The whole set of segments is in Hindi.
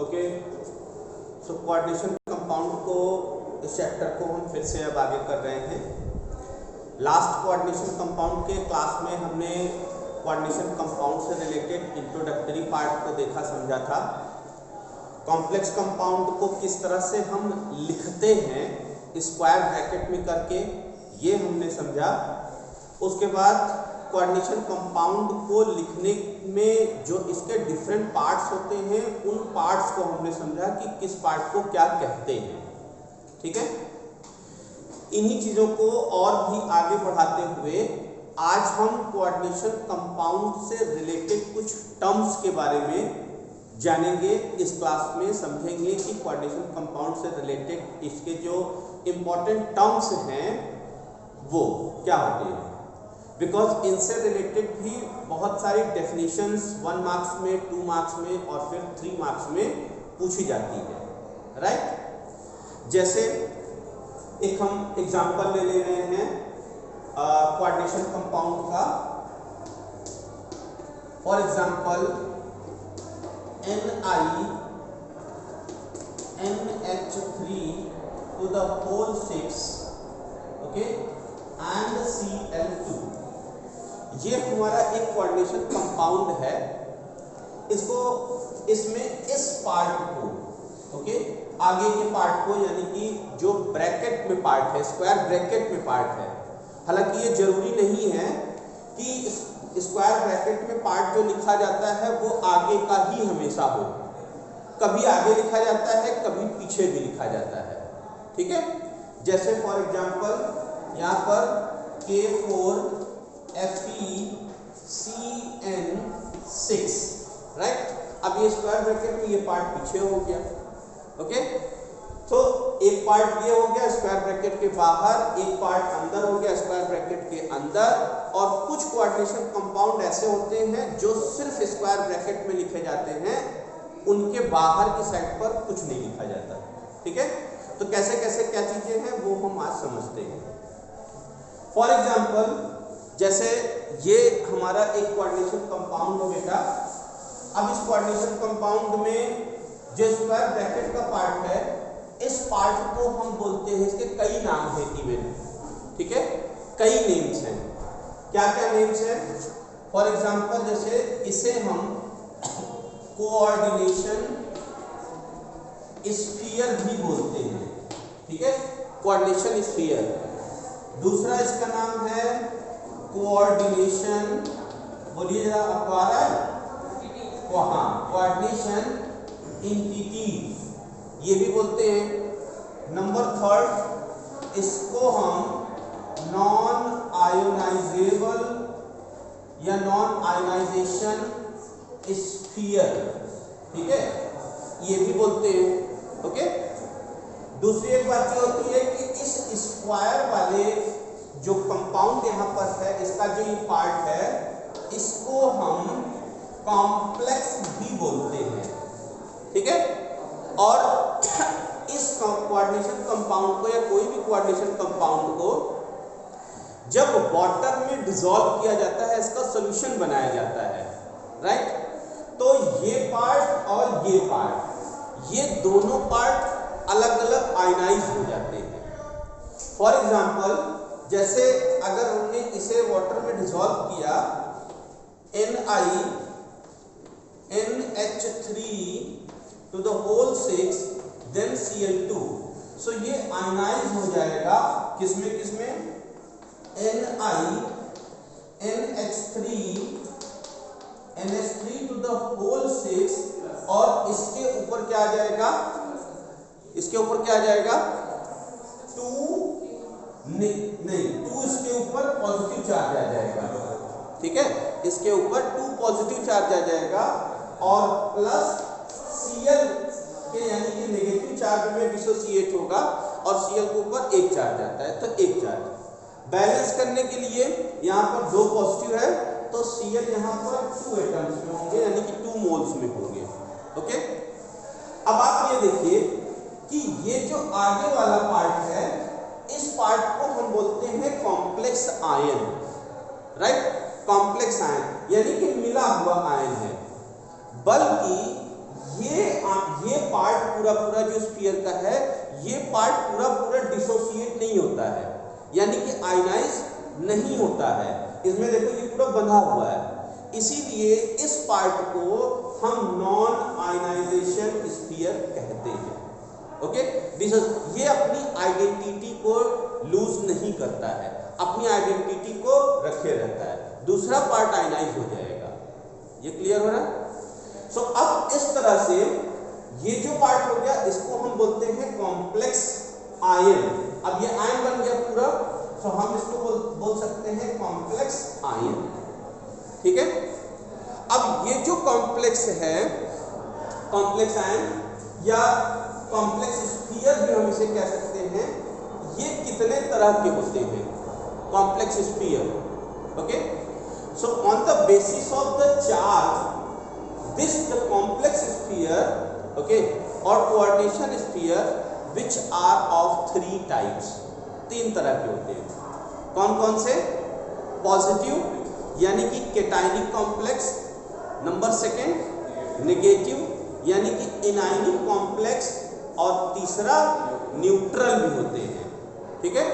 ओके, सो कोऑर्डिनेशन कंपाउंड को, इस चैप्टर को हम फिर से अब आगे कर रहे हैं। लास्ट कोऑर्डिनेशन कंपाउंड के क्लास में हमने कोऑर्डिनेशन कंपाउंड से रिलेटेड इंट्रोडक्टरी पार्ट को देखा समझा था। कॉम्प्लेक्स कंपाउंड को किस तरह से हम लिखते हैं स्क्वायर ब्रैकेट में करके, ये हमने समझा। उसके बाद कोऑर्डिनेशन कंपाउंड को लिखने में जो इसके डिफरेंट पार्ट्स होते हैं, उन पार्ट्स को हमने समझा कि किस पार्ट को क्या कहते हैं। ठीक है, इन्हीं चीज़ों को और भी आगे बढ़ाते हुए आज हम कोऑर्डिनेशन कंपाउंड से रिलेटेड कुछ टर्म्स के बारे में जानेंगे। इस क्लास में समझेंगे कि कोऑर्डिनेशन कंपाउंड से रिलेटेड इसके जो इम्पोर्टेंट टर्म्स हैं वो क्या होते हैं, बिकॉज इनसे रिलेटेड भी बहुत सारी डेफिनेशंस 1 मार्क्स में, 2 मार्क्स में और फिर 3 मार्क्स में पूछी जाती है। राइट, जैसे एक हम एग्जांपल ले रहे हैं कोऑर्डिनेशन कंपाउंड का। For example NiNH3 to the whole 6, okay, and Cl2, ये हमारा एक कोऑर्डिनेशन कंपाउंड है। इसको इसमें इस पार्ट को, ओके, आगे के पार्ट को, यानी कि जो ब्रैकेट में पार्ट है, स्क्वायर ब्रैकेट में पार्ट है। हालांकि ये जरूरी नहीं है कि स्क्वायर ब्रैकेट में पार्ट जो लिखा जाता है वो आगे का ही हमेशा हो। कभी आगे लिखा जाता है, कभी पीछे भी लिखा जाता है। ठीक है, जैसे फॉर एग्जांपल यहाँ पर K4FeCN6, राइट। अब ये स्क्वायर ब्रैकेट में ये पार्ट पीछे हो गया। ओके, तो एक पार्ट ये हो गया स्क्वायर ब्रैकेट के बाहर, एक पार्ट अंदर हो गया स्क्वायर ब्रैकेट के अंदर। और कुछ कोऑर्डिनेशन कंपाउंड ऐसे होते हैं जो सिर्फ स्क्वायर ब्रैकेट में लिखे जाते हैं, उनके बाहर की साइड पर कुछ नहीं लिखा जाता। ठीक है, तो कैसे कैसे क्या चीजें हैं वो हम आज समझते हैं। फॉर एग्जाम्पल, जैसे ये हमारा एक कोऑर्डिनेशन कंपाउंड हो बेटा। अब इस कोऑर्डिनेशन कंपाउंड में जो स्क्वायर ब्रैकेट का पार्ट है, इस पार्ट को हम बोलते हैं, इसके कई नाम हैं इवन। ठीक है, कई नेम्स हैं। क्या क्या नेम्स हैं? फॉर एग्जांपल, जैसे इसे हम कोऑर्डिनेशन स्फीयर भी बोलते हैं। ठीक है, कोऑर्डिनेशन स्फीयर। दूसरा इसका नाम है कोऑर्डिनेशन, बोलिए जरा, अखबार कोऑर्डिनेशन एंटिटी, ये भी बोलते हैं। नंबर 3 इसको हम नॉन आयोनाइजेबल या नॉन आयोनाइजेशन स्फीयर, ठीक है, ये भी बोलते हैं। ओके, दूसरी एक बात ये होती है कि इस स्क्वायर वाले जो कंपाउंड यहाँ पर है, इसका जो ये पार्ट है, इसको हम कॉम्प्लेक्स भी बोलते हैं। ठीक है, और इस कोऑर्डिनेशन कंपाउंड को या कोई भी कोऑर्डिनेशन कंपाउंड को जब वाटर में डिसॉल्व किया जाता है, इसका सॉल्यूशन बनाया जाता है। राइट, तो ये पार्ट और ये पार्ट, ये दोनों पार्ट अलग अलग आयनाइज हो जाते हैं। फॉर एग्जांपल, जैसे अगर हमने इसे वाटर में डिसॉल्व किया, NiNH3 to the whole 6 then Cl2, सो ये आयनाइज हो जाएगा किसमें किसमें, NiNH3 to the whole 6, और इसके ऊपर क्या आ जाएगा, इसके ऊपर क्या आ जाएगा, 2 नहीं 2 इसके ऊपर पॉजिटिव चार्ज आ जाएगा। ठीक है, इसके ऊपर 2 पॉजिटिव चार्ज आ जाएगा और प्लस Cl के यानी कि नेगेटिव चार्ज में डिसोसिएट होगा और Cl के ऊपर 1 चार्ज आता है, तो 1 चार्ज बैलेंस करने के लिए यहाँ पर 2 पॉजिटिव है, तो Cl यहाँ पर 2 एटम्स में होंगे, यानी कि 2 मोल्स में होंगे। ओके, अब आप ये देखिए कि ये जो आगे वाला पार्ट है, इस पार्ट को हम बोलते हैं complex ion. Right, complex ion यानी कि मिला हुआ आयन है। बल्कि ये पार्ट पूरा पूरा जो स्फीयर का है, ये पार्ट पूरा पूरा डिसोसिएट नहीं होता है, यानी कि आयनाइज नहीं होता है। इसमें देखो ये पूरा बंधा हुआ है, इसीलिए इस पार्ट को हम नॉन आयनाइजेशन स्फीयर कहते हैं। ओके, ये अपनी आइडेंटिटी को लूज नहीं करता है, अपनी आइडेंटिटी को रखे रहता है। दूसरा पार्ट आयनाइज हो जाएगा। ये क्लियर हो रहा है? सो अब इस तरह से ये जो पार्ट हो गया, इसको हम बोलते हैं कॉम्प्लेक्स आयन। अब ये आयन बन गया पूरा, सो हम इसको बोल सकते हैं कॉम्प्लेक्स आयन। ठीक है, अब ये जो कॉम्प्लेक्स है, कॉम्प्लेक्स आयन या कॉम्प्लेक्स स्फीयर भी हम इसे कह सकते हैं, ये कितने तरह के होते हैं complex sphere. Okay, so on the basis of the charge this the complex sphere, okay, or coordination sphere which are of three types, तीन तरह के होते हैं। कौन कौन से? पॉजिटिव यानी कि केटाइनिक कॉम्प्लेक्स, नंबर सेकेंड नेगेटिव यानी कि एनायनिक कॉम्प्लेक्स, और तीसरा न्यूट्रल भी होते हैं। ठीक है,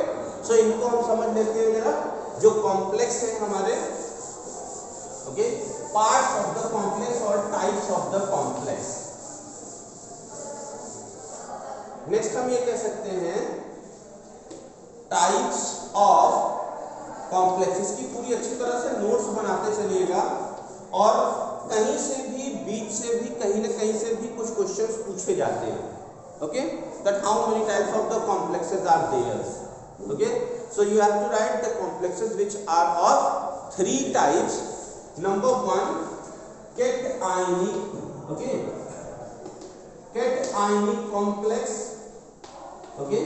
सो इनको हम समझ लेते हैं जरा। जो कॉम्प्लेक्स है हमारे, okay, parts of the complex और types of the complex. Next हम ये कह सकते हैं टाइप्स ऑफ कॉम्प्लेक्स। इसकी पूरी अच्छी तरह से नोट्स बनाते चलिएगा, और कहीं से भी, बीच से भी, कहीं न कहीं से भी कुछ क्वेश्चंस पूछे जाते हैं। Okay, that how many types of the complexes are there. Okay, so you have to write the complexes which are of three types. Number one, cationic, okay, cationic complex, okay,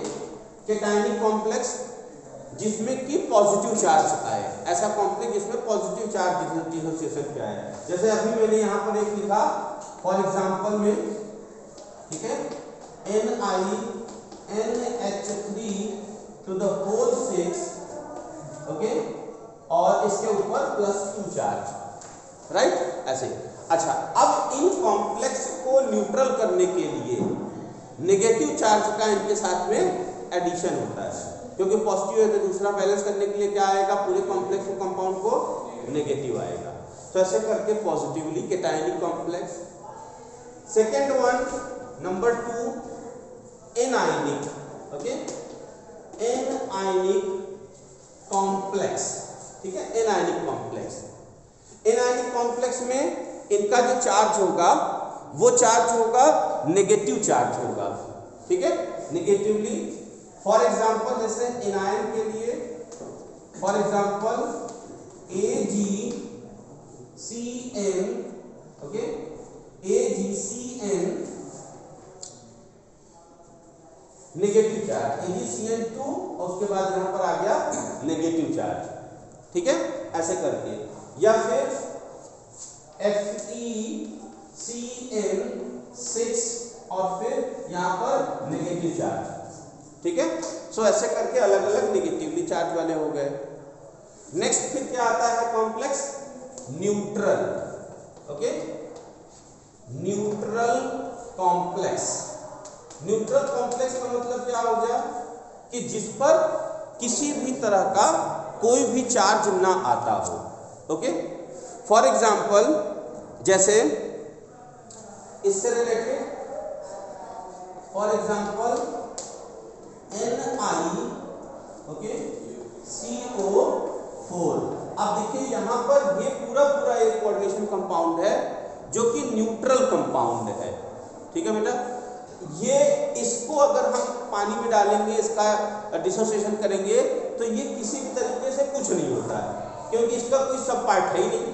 cationic complex जिसमें कि पॉजिटिव चार्ज आए, ऐसा कॉम्प्लेक्स जिसमें पॉजिटिव चार्ज डिसोसिएशन क्या है। जैसे अभी मैंने यहाँ पर एक लिखा फॉर एग्जांपल में, ठीक है, NiNH3 to the whole 6, okay, और इसके ऊपर +2 चार्ज, राइट, ऐसे। अच्छा, अब इन कॉम्प्लेक्स को न्यूट्रल करने के लिए नेगेटिव चार्ज का इनके साथ में एडिशन होता है, क्योंकि पॉजिटिव है तो दूसरा बैलेंस करने के लिए क्या आएगा, पूरे कॉम्प्लेक्स को, कंपाउंड को नेगेटिव आएगा। तो ऐसे करके positively cationic complex. Second one, number 2, anionic, okay, anionic complex. ठीक है, एनायनिक कॉम्प्लेक्स। एनायनिक कॉम्प्लेक्स में इनका जो चार्ज होगा, वो चार्ज होगा नेगेटिव चार्ज होगा। ठीक है, नेगेटिवली। फॉर एग्जांपल, जैसे एनायन के लिए, for example AgCN, okay, AgCN negative charge, AgCN2, और उसके बाद यहां पर आ गया नेगेटिव चार्ज। ठीक है, ऐसे करके। या फिर FeCN6, और फिर यहां पर नेगेटिव चार्ज। ठीक है, सो ऐसे करके अलग अलग नेगेटिवली चार्ज वाले हो गए। नेक्स्ट फिर क्या आता है complex? Neutral, okay, neutral complex. Neutral complex का मतलब क्या हो गया कि जिस पर किसी भी तरह का कोई भी चार्ज ना आता हो। ओके, फॉर एग्जाम्पल, जैसे इससे related, for example Ni, okay, CO4। अब देखिए यहां पर ये पूरा पूरा एक कोऑर्डिनेशन कंपाउंड है जो कि न्यूट्रल कंपाउंड है। ठीक है बेटा, ये इसको अगर हम पानी में डालेंगे, इसका डिसोसिएशन करेंगे, तो ये किसी भी तरीके से कुछ नहीं होता है, क्योंकि इसका कोई सब पार्ट है ही नहीं।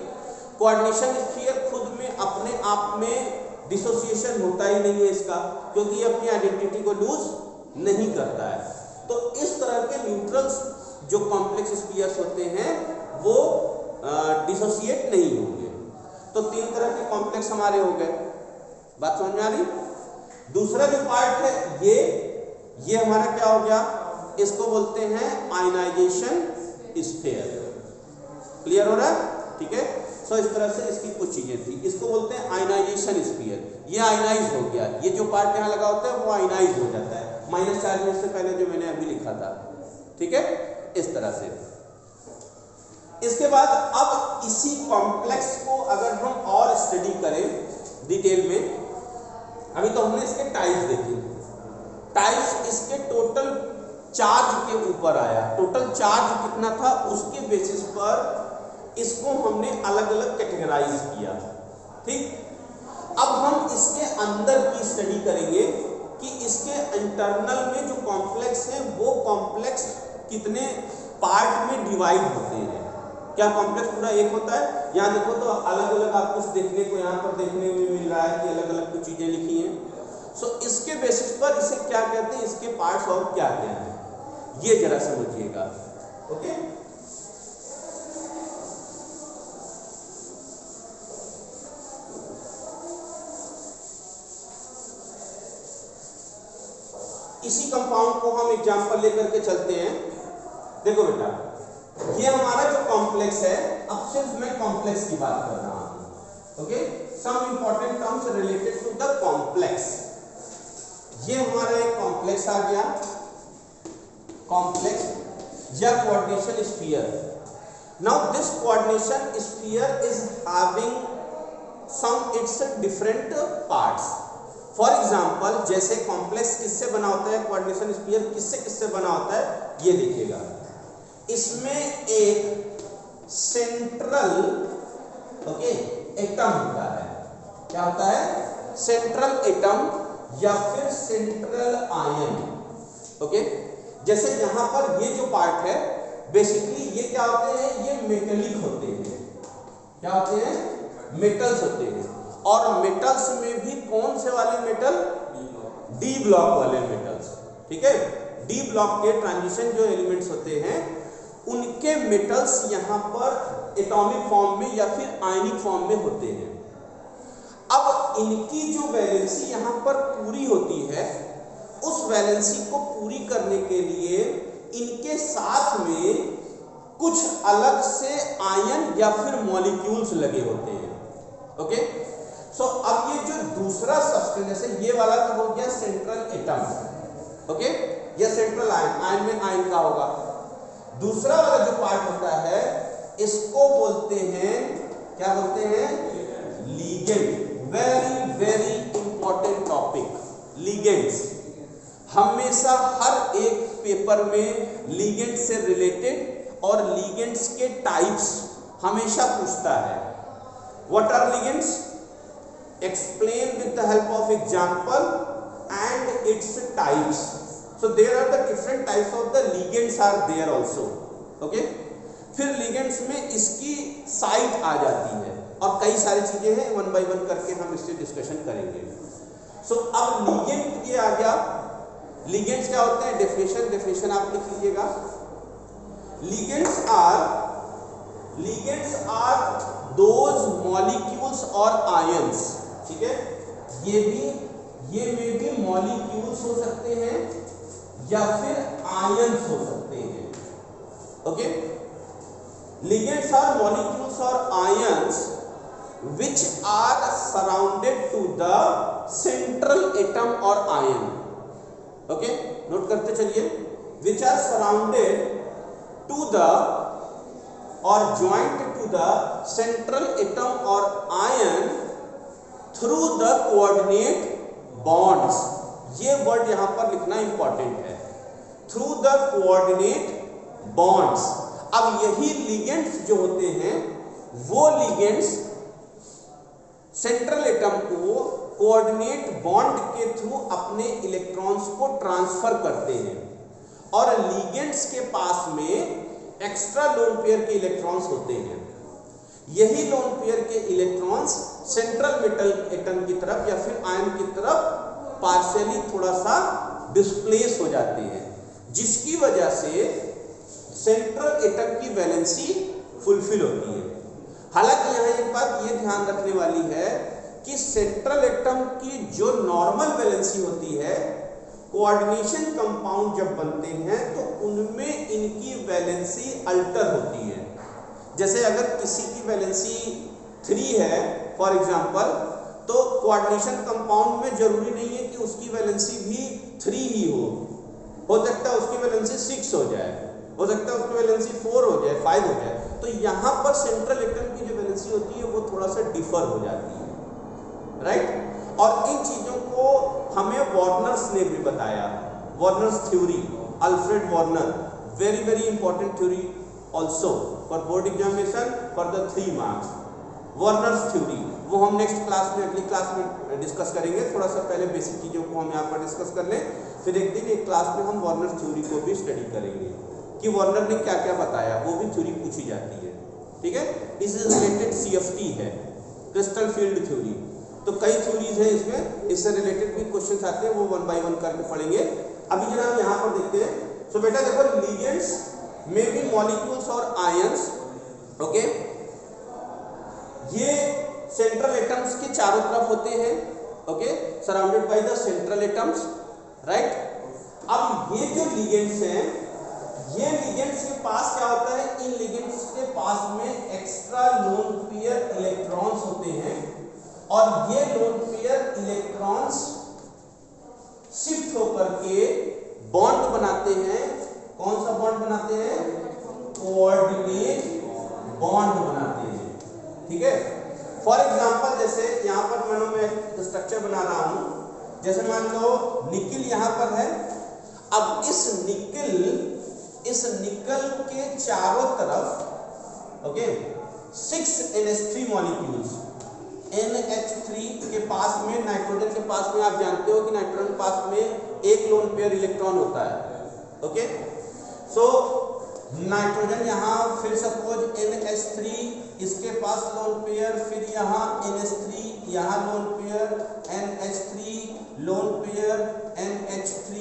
कोऑर्डिनेशन स्फीयर खुद में अपने आप में डिसोसिएशन होता ही नहीं है इसका, क्योंकि ये अपनी आइडेंटिटी को लूज नहीं करता है। तो इस तरह के न्यूट्रल्स जो कॉम्प्लेक्स स्फीयर्स होते हैं वो डिसोसिएट नहीं होंगे। तो तीन तरह के कॉम्प्लेक्स हमारे हो गए। बात समझ में आ रही? दूसरा जो पार्ट है ये हमारा क्या हो गया, इसको बोलते हैं आयनाइजेशन स्फीयर। क्लियर हो रहा है? ठीक है, सो इस तरह से इसकी कुछ चीजें थी। इसको बोलते हैं आयनाइजेशन स्फीयर। ये आयनाइज हो गया, ये जो पार्ट यहाँ लगा होता है वो आयनाइज हो जाता है, माइनस चार्ज में से पहले जो मैंने अभी लिखा था, ठीक है, इस तरह से। इसके बाद अब इसी कॉम्प्लेक्स को अगर हम और स्टडी करें डिटेल में, अभी तो हमने इसके टाइप्स देखे, टाइप्स इसके टोटल चार्ज के ऊपर आया, टोटल चार्ज कितना था उसके बेसिस पर इसको हमने अलग अलग कैटेगराइज किया, ठीक। अब हम इसके अंदर की स्टडी करेंगे कि इसके इंटरनल में जो कॉम्प्लेक्स है वो कॉम्प्लेक्स कितने पार्ट में डिवाइड होते हैं। क्या कॉम्प्लेक्स पूरा एक होता है? यहाँ देखो तो अलग अलग आपको देखने को यहाँ पर देखने में मिल रहा है कि अलग अलग कुछ चीजें लिखी हैं। सो इसके बेसिस पर इसे क्या कहते हैं, इसके पार्ट्स और क्या क्या हैं, ये जरा समझिएगा, ओके। इसी कंपाउंड को हम एग्जांपल लेकर के चलते हैं। देखो बेटा, ये हमारा जो कॉम्प्लेक्स है, अब सिर्फ मैं कॉम्प्लेक्स की बात कर रहा हूं, okay. Some important terms related to the complex. ये हमारा एक कॉम्प्लेक्स आ गया, कॉम्प्लेक्स या coordination sphere. Now this coordination sphere is having some its different parts. For example, जैसे कॉम्प्लेक्स किससे बना होता है, कोऑर्डिनेशन स्फीयर किससे बना होता है, ये देखिएगा। इसमें एक सेंट्रल, ओके, एटम होता है। क्या होता है? सेंट्रल एटम या फिर सेंट्रल आयन, ओके। जैसे यहां पर ये जो पार्ट है, बेसिकली ये क्या होते हैं, ये मेटेलिक होते हैं। क्या होते हैं? मेटल्स होते हैं। और मेटल्स में भी कौन से वाले मेटल? डी ब्लॉक वाले मेटल्स, ठीक है। डी ब्लॉक के ट्रांजिशन जो एलिमेंट्स होते हैं उनके मेटल्स यहाँ पर एटॉमिक फॉर्म में या फिर आयनिक फॉर्म में होते हैं। अब इनकी जो वैलेंसी यहाँ पर पूरी होती है, उस वैलेंसी को पूरी करने के लिए इनके साथ में कुछ अलग से आयन या फिर मॉलिक्यूल्स लगे होते हैं, ओके। सो अब ये जो दूसरा सब्सटेंस, जैसे ये वाला तो हो गया सेंट्रल एटम, ओके, या सेंट्रल आयन, आयन में आयन का होगा। दूसरा वाला जो पार्ट होता है इसको बोलते हैं, क्या बोलते हैं? Ligand. Very very important topic, ligands. हमेशा हर एक पेपर में लिगेंड से रिलेटेड और लिगेंड्स के टाइप्स हमेशा पूछता है। What are ligands? Explain with the help of example and its types. So there are the different types of the ligands are there also, okay. फिर ligands में इसकी साइट आ जाती है और कई सारी चीजें हैं, वन बाय वन करके हम इससे डिस्कशन करेंगे। So अब ligand ये आ गया। ligands क्या होते हैं? डेफिनेशन आप लिख लीजिएगा। ligands are those molecules or ions, ठीक है। ये में भी मॉलिक्यूल्स हो सकते हैं या फिर आयंस हो सकते हैं, ओके। लिगेंड्स आर मॉलिक्यूल्स और ions which are surrounded to the central atom और आयन, ओके। नोट करते चलिए, which are surrounded to the और joint to the central atom और ion through the coordinate bonds. ये वर्ड यहां पर लिखना इंपॉर्टेंट है, थ्रू द कोऑर्डिनेट बॉन्ड्स। अब यही लिगेंड्स जो होते हैं वो लिगेंड्स सेंट्रल एटम को कोऑर्डिनेट बॉन्ड के थ्रू अपने इलेक्ट्रॉन्स को ट्रांसफर करते हैं और लिगेंड्स के पास में एक्स्ट्रा लोन पेयर के इलेक्ट्रॉन्स होते हैं। यही लोन पेयर के इलेक्ट्रॉन्स सेंट्रल मेटल एटम की तरफ या फिर आयन की तरफ पार्शियली थोड़ा सा डिस्प्लेस हो जाते हैं, जिसकी वजह से सेंट्रल एटम की वैलेंसी फुलफिल होती है। हालांकि यहाँ एक बात ये ध्यान रखने वाली है कि सेंट्रल एटम की जो नॉर्मल वैलेंसी होती है, कोऑर्डिनेशन कंपाउंड जब बनते हैं तो उनमें इनकी वैलेंसी अल्टर होती है। जैसे अगर किसी की वैलेंसी 3 है फॉर एग्जांपल, तो कोऑर्डिनेशन कंपाउंड में जरूरी नहीं है कि उसकी वैलेंसी भी 3 ही हो सकता है उसकी वैलेंसी 6 हो जाए, हो सकता है उसकी वैलेंसी 4 हो जाए, 5 हो जाए। तो यहाँ पर सेंट्रल एटम की जो वैलेंसी होती है वो थोड़ा सा डिफर हो जाती है, राइट। और इन चीजों को हमें वार्नर्स ने भी बताया, Warners theory, Alfred Warner, very very important theory also for board examination for the 3 marks. Warners theory वो हम नेक्स्ट क्लास में, अगली क्लास में डिस्कस करेंगे। थोड़ा सा पहले बेसिक चीज़ों को हम यहाँ पर डिस्कस कर लें, फिर एक दिन एक क्लास में हम वार्नर थ्योरी को भी स्टडी करेंगे कि वार्नर ने क्या क्या बताया, वो भी थ्योरी पूछी जाती है, ठीक है। इससे रिलेटेड CFT है, क्रिस्टल फील्ड थ्योरी। तो कई थ्योरीज हैं इसमें, इससे रिलेटेड भी क्वेश्चन आते हैं, वो 1 बाय 1 करके पढ़ेंगे। अभी जनाब यहाँ पर देखते हैं। सो बेटा देखो, लिगेंड्स में भी मॉलिक्यूल्स और आयंस, ओके, ये सेंट्रल एटम्स के चारों तरफ होते हैं, okay, surrounded by the central atoms, right. अब ये जो लिगेंड्स हैं, ये लिगेंड्स के पास क्या होता है, इन लिगेंड्स के पास में एक्स्ट्रा लोन पेयर इलेक्ट्रॉन्स होते हैं, और ये लोन पेयर इलेक्ट्रॉन्स शिफ्ट होकर के बॉन्ड बनाते हैं। कौन सा बॉन्ड बनाते हैं? कोऑर्डिनेट बॉन्ड बनाते हैं, ठीक है। फॉर एग्जांपल जैसे यहाँ पर मानो मैं स्ट्रक्चर बना रहा हूँ, जैसे मान लो निकिल यहाँ पर है। अब इस निकल के चारों तरफ, ओके, 6 NH3 मॉलिक्यूल्स, NH3 के पास में, नाइट्रोजन के पास में, आप जानते हो कि नाइट्रोजन के पास में एक लोन पेयर इलेक्ट्रॉन होता है, ओके। सो नाइट्रोजन यहाँ, फिर सपोज NH3, इसके पास लोन पेयर, फिर यहाँ NH3, यहाँ lone pair, NH3 lone pair, NH3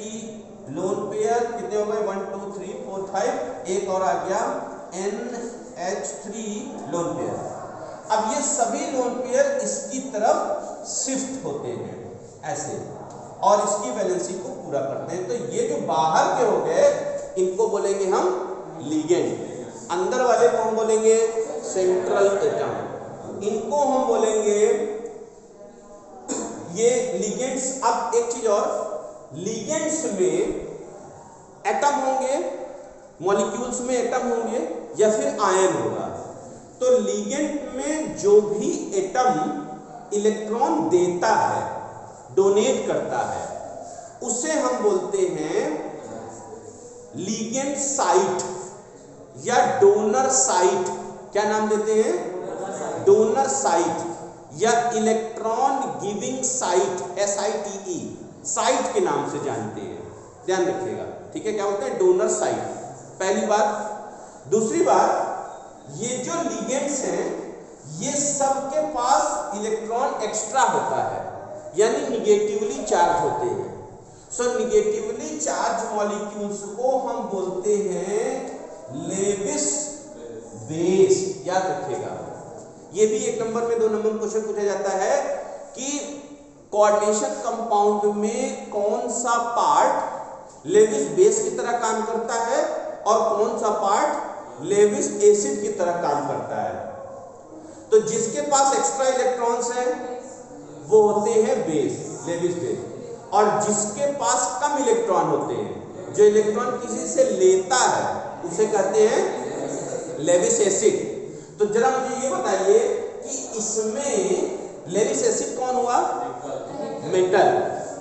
lone pair, कितने हो गए? 1 2 3 4 5, एक और आ गया NH3 लोन पेयर। अब ये सभी लोन पेयर इसकी तरफ शिफ्ट होते हैं ऐसे, और इसकी वैलेंसी को पूरा करते हैं। तो ये जो बाहर के हो गए, इनको बोलेंगे हम लिगेंड। अंदर वाले को हम बोलेंगे सेंट्रल एटम, इनको हम बोलेंगे ये लिगेंड्स। अब एक चीज और, लिगेंड्स में एटम होंगे, मॉलिक्यूल्स में एटम होंगे, या फिर आयन होगा। तो लिगेंड में जो भी एटम इलेक्ट्रॉन देता है, डोनेट करता है, उसे हम बोलते हैं लिगेंड साइट या डोनर साइट। क्या नाम देते हैं? डोनर साइट या electron giving site, SITE, site के नाम से जानते हैं, ध्यान रखिएगा, ठीक है। क्या बोलते हैं? डोनर साइट, पहली बात। दूसरी बात, ये जो लिगेंड्स हैं, ये सबके पास इलेक्ट्रॉन एक्स्ट्रा होता है, यानी निगेटिवली चार्ज होते हैं। सो निगेटिवली चार्ज मॉलिक्यूल्स को हम बोलते हैं लेविस बेस, याद रखिएगा। ये भी 1 नंबर में 2 नंबर में क्वेश्चन पूछा जाता है कि कोऑर्डिनेशन कंपाउंड में कौन सा पार्ट लेविस बेस की तरह काम करता है और कौन सा पार्ट लेविस एसिड की तरह काम करता है। तो जिसके पास एक्स्ट्रा इलेक्ट्रॉन्स हैं वो होते हैं बेस, लेविस बेस, और जिसके पास कम इलेक्ट्रॉन होते हैं, जो इलेक्ट्रॉन किसी से लेता है, उसे कहते हैं लेविस एसिड। तो जरा मुझे ये बताइए कि इसमें लेविस एसिड कौन हुआ? मेटल,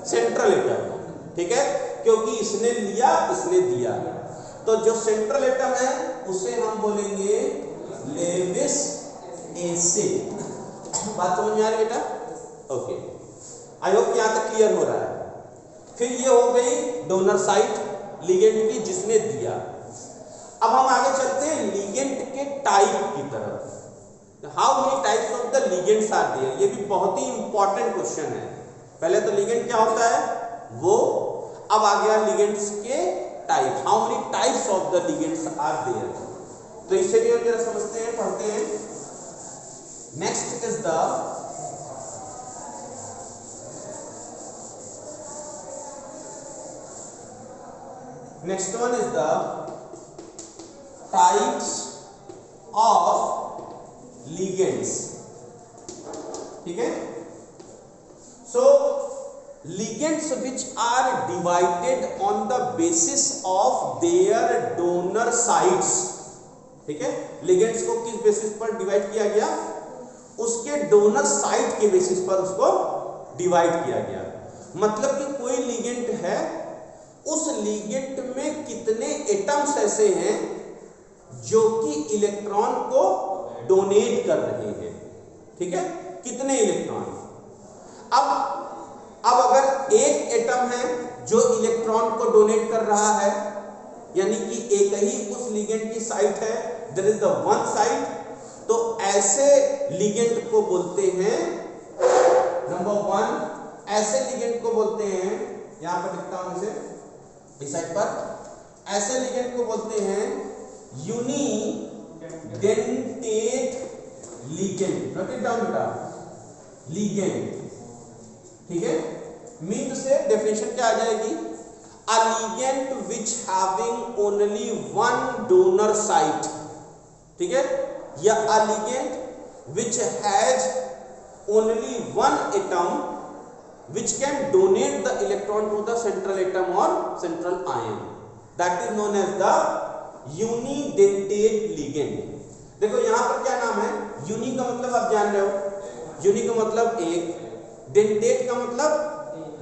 सेंट्रल एटम, ठीक है, क्योंकि इसने लिया, इसने दिया। तो जो सेंट्रल एटम है उसे हम बोलेंगे लेविस एसिड। बात समझ में आ रही बेटा? ओके, आई होप यहाँ तक क्लियर हो रहा है। फिर ये हो गई डोनर साइट, लिगेंड की, जिसने दिया। अब हम आगे चलते हैं लिगेंड के टाइप की तरफ। How many types of the ligands are there? ये भी बहुत ही इंपॉर्टेंट क्वेश्चन है। पहले तो लिगेंड क्या होता है वो, अब आ गया लिगेंड्स के type. How many types of the ligands are there? तो इसे भी हम जरा समझते हैं, पढ़ते हैं। Next is the next one is the types of ligands. ठीक है। सो ligands which are divided on the basis of their donor sites, ठीक है, ligands को किस बेसिस पर डिवाइड किया गया, उसके डोनर साइट के बेसिस पर उसको डिवाइड किया गया। मतलब कि कोई लिगेंड है, उस लिगेंड में कितने एटम्स ऐसे हैं जो कि इलेक्ट्रॉन को डोनेट कर रहे हैं, ठीक है, कितने इलेक्ट्रॉन। अब अगर एक एटम है जो इलेक्ट्रॉन को डोनेट कर रहा है, यानी कि एक ही उस लिगेंड की साइट है, there is the one site, तो ऐसे लिगेंड को बोलते हैं, नंबर वन, ऐसे लिगेंड को बोलते हैं, यहां पर लिखता हूं इसे इस साइड पर, ऐसे लिगेंड को बोलते हैं unidentate ligand. Note it down बेटा, लिगेंड, ठीक है। मीन से डेफिनेशन क्या आ जाएगी, a ligand which having only one donor site, ठीक है, या a ligand which has only one atom which can donate the electron to the central atom or central ion, that is known as the unidentate ligand। देखो यहां पर क्या नाम है, यूनि का मतलब आप जान रहे हो, यूनि का मतलब एक, डेंटेट का मतलब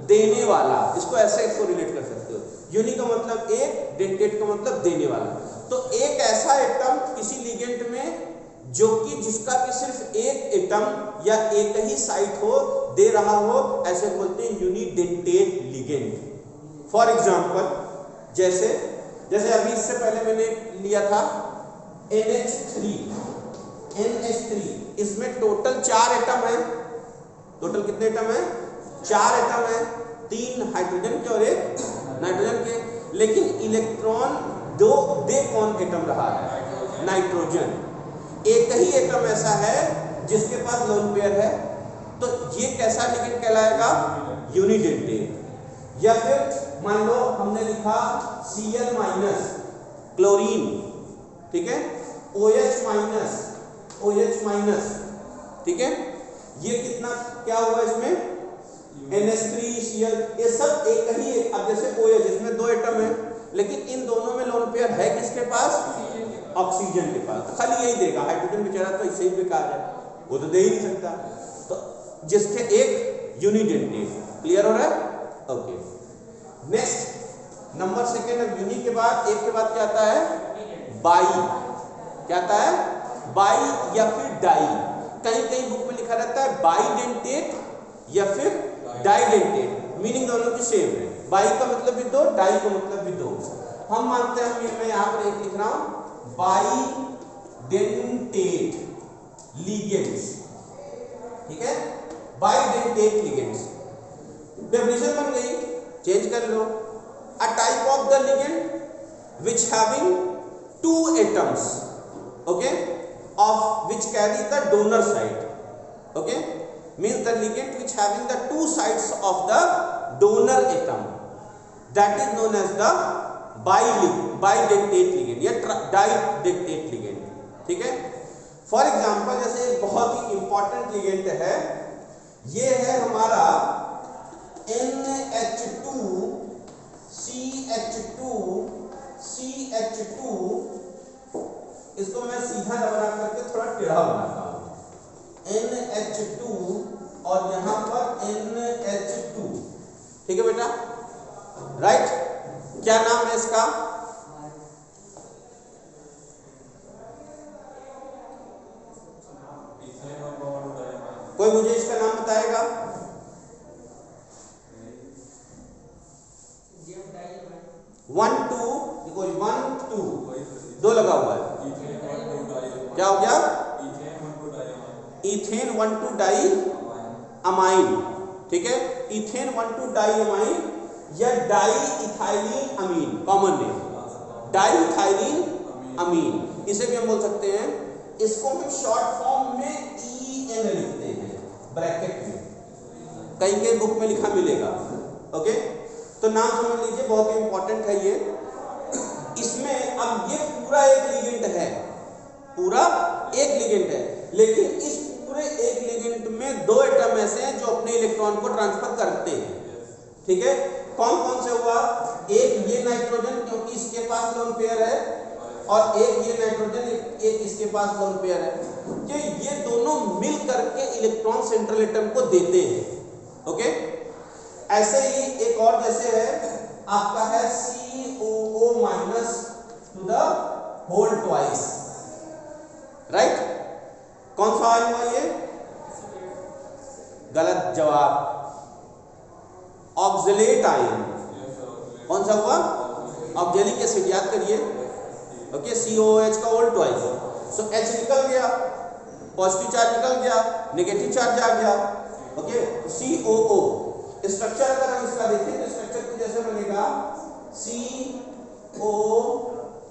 देने वाला, इसको ऐसे इसको रिलेट कर सकते हो, यूनि का मतलब एक, डेंटेट का मतलब देने वाला। तो एक ऐसा एटम किसी लिगेंड में जो कि जिसका कि सिर्फ एक एटम या एक ही साइट हो, दे रहा हो, ऐसे बोलते हैं यूनिडेंटेट लिगेंड। फॉर एग्जांपल जैसे अभी इससे पहले मैंने लिया था NH3, इसमें टोटल 4 एटम है, टोटल कितने एटम है, 4 एटम है, 3 हाइड्रोजन के और 1 नाइट्रोजन के, लेकिन इलेक्ट्रॉन दे कौन एटम रहा है, नाइट्रोजन। एक ही एटम ऐसा है जिसके पास लोन पेयर है, तो ये कैसा लिगेंड कहलाएगा, यूनिडेंटेट। या फिर मान लो हमने लिखा Cl माइनस क्लोरीन, ठीक है, OH माइनस, ठीक है, ये कितना क्या हुआ इसमें, NH3 Cl, ये सब एक ही, अब जैसे OH इसमें 2 एटम है, लेकिन इन दोनों में लोन पेयर है किसके पास, ऑक्सीजन के पास, तो खाली यही देगा, हाइड्रोजन बेचारा तो इससे ही बेकार है, वो तो दे ही नहीं सकता, तो जिसके एक यूनिडेंटेट। क्लियर हो रहा है, ओके। नेक्स्ट नंबर सेकेंड, अब यूनि के बाद एक के बाद क्या आता है, बाई, क्या आता है, बाई या फिर डाई। कहीं बुक में लिखा रहता है बाईडेंटेट या फिर डाईडेंटेट, मीनिंग दोनों की सेम है, बाई का मतलब भी 2, डाई का मतलब भी 2। हम मानते हैं, मैं यहाँ पर एक लिख रहा हूं, बाईडेंटेट लिगेंड्स, ठीक है, बाईडेंटेट लिगेंड्स। डेफिनेशन बन गई, चेंज कर लो, a type of the ligand which having 2 atoms, okay, of which carry the donor site, okay, means the ligand which having the 2 sides of the donor atom, that is known as the bidentate ligand या didentate ligand, ठीक है। फॉर एग्जांपल जैसे एक बहुत ही इंपॉर्टेंट लिगेंड है, ये है हमारा NH2CH2, इसको मैं सीधा बना करके थोड़ा टेढ़ा बनाता हूं, NH2 और यहां पर NH2, ठीक है बेटा, राइट। क्या नाम है इसका, कोई मुझे इसका नाम बताएगा, वन टू दो लगा हुआ है, क्या हो गया, इथेन 1,2 डाई अमाइन, ठीक है, इथेन 1,2 डाई अमाइन या डाई इथाइलिन अमीन, कॉमन नेम डाई इथाइलिन अमीन, इसे भी हम बोल सकते हैं। इसको हम शॉर्ट फॉर्म में EN लिखते हैं ब्रैकेट में, कहीं बुक में लिखा मिलेगा, ओके। तो नाम समझ लीजिए, बहुत ही इंपॉर्टेंट है ये। इसमें अब ये पूरा एक लिगेंड है, पूरा एक लिगेंड है, लेकिन इस पूरे एक लिगेंड में में 2 एटम ऐसे हैं जो अपने इलेक्ट्रॉन को ट्रांसफर करते हैं। ठीक है, कौन कौन से हुआ? एक ये नाइट्रोजन, क्योंकि इसके पास लोन पेयर है, और एक ये नाइट्रोजन, एक इसके पास लोन पेयर है, कि ये दोनों मिल करके इलेक्ट्रॉन सेंट्रल एटम को देते हैं। ओके, ऐसे ही एक और जैसे है आपका है COO minus two the whole twice, right? कौन सा आया हुआ ये? गलत जवाब, ऑक्सलेट आयन। कौन सा हुआ? ऑक्जेलिक एसिड, याद करिए। ओके, COOH का होल ट्वाइस, सो H निकल गया, पॉजिटिव चार्ज निकल गया, नेगेटिव चार्ज आ गया। ओके, COO स्ट्रक्चर अगर हम इसका देखें तो स्ट्रक्चर कुछ जैसे बनेगा, CO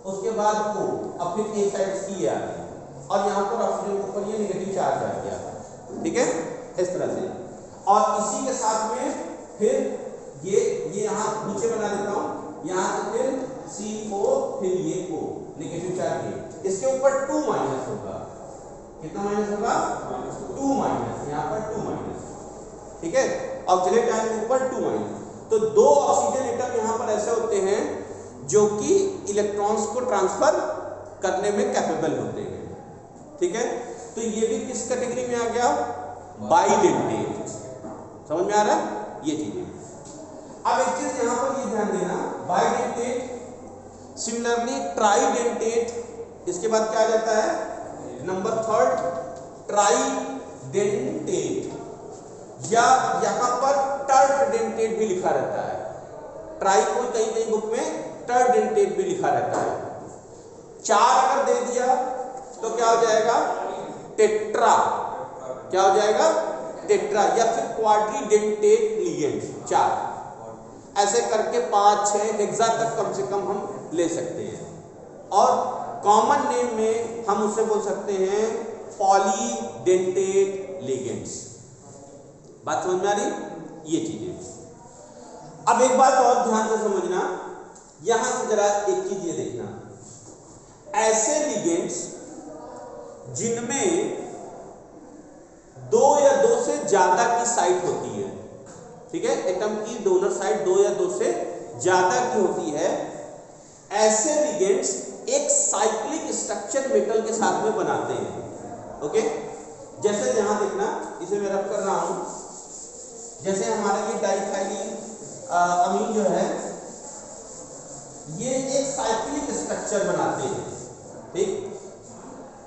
उसके बाद O, अब फिर एक साइड C आ गया, और यहाँ पर ऑक्सीजन के ऊपर ये नेगेटिव चार्ज आ गया। ठीक है, इस तरह से। और इसी के साथ में फिर ये यहाँ नीचे बना देता हूँ, यहाँ से फिर CO, फिर ये O, नेगेटिव चार्ज है, इसके ऊपर 2 माइनस होगा। कितना माइनस होगा? 2 माइनस, यहाँ पर 2 माइनस। ठीक है, ऑक्सीडेट आयन के ऊपर 2 माइनस। तो 2 ऑक्सीजन एटम यहाँ पर ऐसे होते हैं जो कि इलेक्ट्रॉन्स को ट्रांसफर करने में कैपेबल होते हैं। ठीक है, तो ये भी किस कैटेगरी में आ गया? बाइडेंटेट। समझ में आ रहा है ये चीजें? अब एक चीज यहां पर ये ध्यान देना, बाइडेंटेट, सिमिलरली ट्राइडेंटेट, इसके बाद क्या आ जाता है? नंबर 3 ट्राइडेंटेट, या यहां पर टर्डेंटेट भी लिखा रहता है। ट्राई को कहीं कहीं बुक में टर्डेंटेट भी लिखा रहता है। 4 अगर दे दिया तो क्या हो जाएगा? टेट्रा। क्या हो जाएगा? टेट्रा, या फिर क्वाड्रीडेंटेट लिगेंड। 4 ऐसे करके 5 6 हेक्सा तक कम से कम हम ले सकते हैं, और कॉमन नेम में हम उसे बोल सकते हैं पॉलीडेंटेट लिगेंड्स। बात समझ में आ रही? ये चीजें। अब एक बात और ध्यान से समझना, यहां से जरा एक चीज ये देखना, ऐसे लिगेंड्स जिनमें 2 या 2 से ज्यादा की साइट होती है, ठीक है, एटम की डोनर साइट 2 या 2 से ज्यादा की होती है, ऐसे लिगेंड्स एक साइक्लिक स्ट्रक्चर मेटल के साथ में बनाते हैं। ओके, जैसे यहां देखना, इसे मैं रब कर रहा हूं, जैसे हमारा ये डाइथाइलिन अमीन जो है, ये एक साइक्लिक स्ट्रक्चर बनाते हैं। ठीक,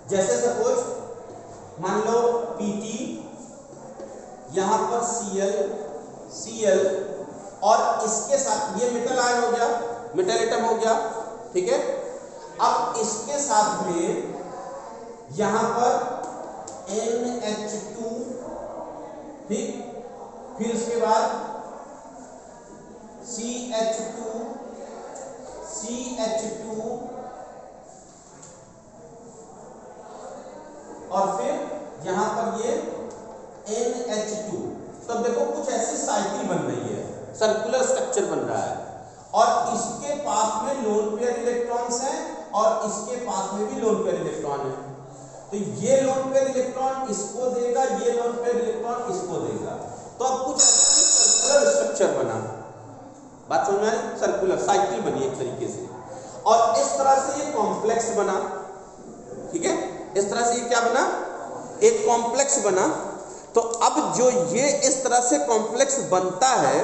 जैसे सपोज मान लो PT, यहां पर Cl, और इसके साथ ये मेटल आयन हो गया, मेटल एटम हो गया। ठीक है, अब इसके साथ में यहां पर NH2, ठीक, फिर उसके बाद CH2, और फिर यहां पर ये NH2। तब देखो कुछ ऐसी साइकिल बन रही है, सर्कुलर स्ट्रक्चर बन रहा है, और इसके पास में लोन पेयर इलेक्ट्रॉन्स हैं, और इसके पास में भी लोन पेयर इलेक्ट्रॉन है। तो ये लोन पेयर इलेक्ट्रॉन इसको देगा, ये लोन पेयर इलेक्ट्रॉन इसको देगा। तो अब कुछ ऐसा सर्कुलर स्ट्रक्चर बना। बात समझ में आई? सर्कुलर साइकिल बनी एक तरीके से, और इस तरह से ये कॉम्प्लेक्स बना। ठीक है, इस तरह से ये क्या बना? एक कॉम्प्लेक्स बना। तो अब जो ये इस तरह से कॉम्प्लेक्स बनता है,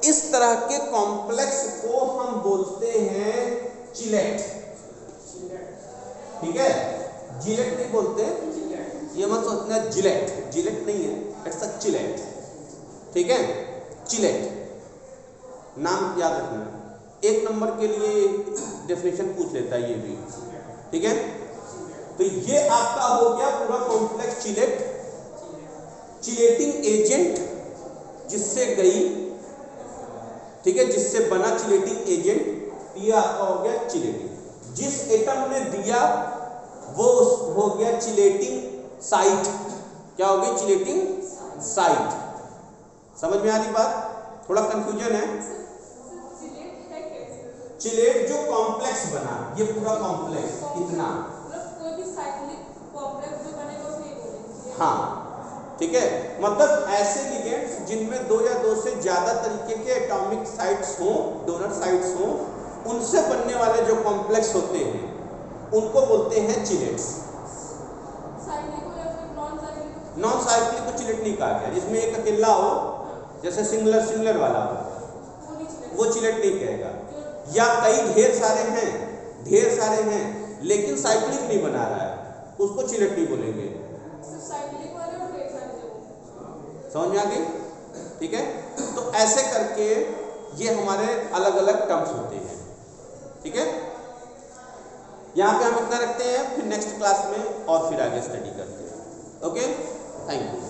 इस तरह के कॉम्प्लेक्स को हम बोलते हैं चिलेट। ठीक है, जिलेट नहीं बोलते, ये मत सोचना जिलेट, जिलेट नहीं है, इट्स अ चिलेट। ठीक है, चिलेट नाम याद रखना, 1 नंबर के लिए डेफिनेशन पूछ लेता है ये भी। ठीक है, तो ये आपका हो गया पूरा कॉम्प्लेक्स चिलेट, चिलेटिंग एजेंट जिससे गई, ठीक है, जिससे बना चिलेटिंग एजेंट, ये आपका हो गया चिलेटिंग। जिस एटम ने दिया वो हो गया चिलेटिंग साइट। क्या हो गई? Chelating site. समझ में आ रही बात? थोड़ा कंफ्यूजन है। चिलेट जो कॉम्प्लेक्स बना, ये पूरा कॉम्प्लेक्स इतना, कोई भी साइक्लिक कॉम्प्लेक्स जो बनेगा उसे बोलेंगे। हाँ, ठीक है, मतलब ऐसे लिगेंड्स जिनमें 2 या 2 से ज्यादा तरीके के एटॉमिक साइट्स हों, डोनर साइट्स हों, उनसे बनने वाले जो कॉम्प्लेक्स होते हैं उनको बोलते हैं चिलेट्स। नॉन साइक्लिक को चिलेट नहीं कहा गया, जिसमें एक अकेला हो, जैसे सिंगुलर वाला हो, वो चिलेट नहीं कहेगा। या कई ढेर सारे हैं लेकिन साइक्लिक नहीं बना रहा है, उसको चिलेट नहीं बोलेंगे। समझ में आ गई? ठीक है, तो ऐसे करके ये हमारे अलग अलग टर्म्स होते हैं। ठीक है, यहाँ पे हम इतना रखते हैं, फिर नेक्स्ट क्लास में और फिर आगे स्टडी करते हैं। Okay, thank you.